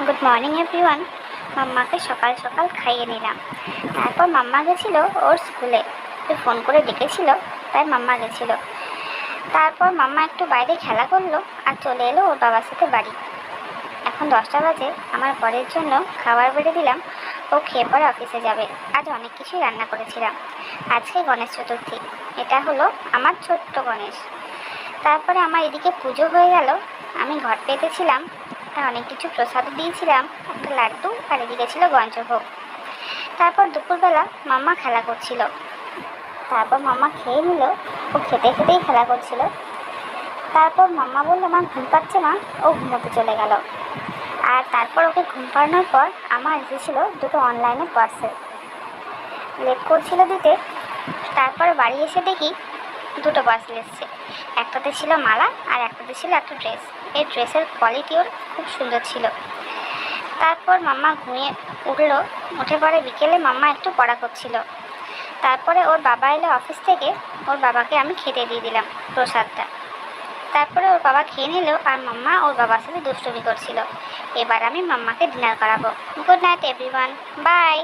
Good morning everyone. মাম্মাকে সকাল সকাল খাইয়ে নিলাম। তারপর মাম্মা গেছিলো ওর স্কুলে, একটু ফোন করে ডেকেছিল, তাই মাম্মা গেছিলো। তারপর মাম্মা একটু বাইরে খেলা করলো আর চলে এলো ওর বাবার সাথে বাড়ি। এখন 10টা বাজে। আমার বরের জন্য খাবার বেড়ে দিলাম, ও খেয়ে পরে অফিসে যাবে। আজ অনেক কিছুই রান্না করেছিলাম। আজকে গণেশ চতুর্থী, এটা হলো আমার ছোট্ট গণেশ। তারপরে আমার এদিকে পুজো হয়ে গেল, আমি ঘর পেতেছিলাম আর অনেক কিছু প্রসাদ দিয়েছিলাম, একটা লাড্ডু আর এদিকে ছিল পঞ্চভোগ। তারপর দুপুরবেলা মাম্মা খেলা করছিল, তারপর মাম্মা খেয়ে নিল। ও খেতে খেতেই খেলা করছিল। তারপর মাম্মা বললো আমার ঘুম পাচ্ছে না, ও ঘুমোতে চলে গেল। আর তারপর ওকে ঘুম পাড়ানোর পর আমার এসেছিলো দুটো অনলাইনে পার্সেল, লেট করছিল দিতে। তারপর বাড়ি এসে দেখি দুটো পার্সেল এসছে। একটাতে ছিল মালা আর একটাতে ছিল একটা ড্রেস। এই ড্রেসের কোয়ালিটিও খুব সুন্দর ছিল। তারপর মাম্মা ঘুমিয়ে উঠলো, উঠে পরে বিকেলে মাম্মা একটু পড়া করছিল। তারপরে ওর বাবা এলো অফিস থেকে, ওর বাবাকে আমি খেতে দিয়ে দিলাম প্রসাদটা। তারপরে ওর বাবা খেয়ে নিল আর মাম্মা ওর বাবার সাথে দুষ্টুমি করছিল। এবার আমি মাম্মাকে ডিনার করাবো। Good night everyone, by.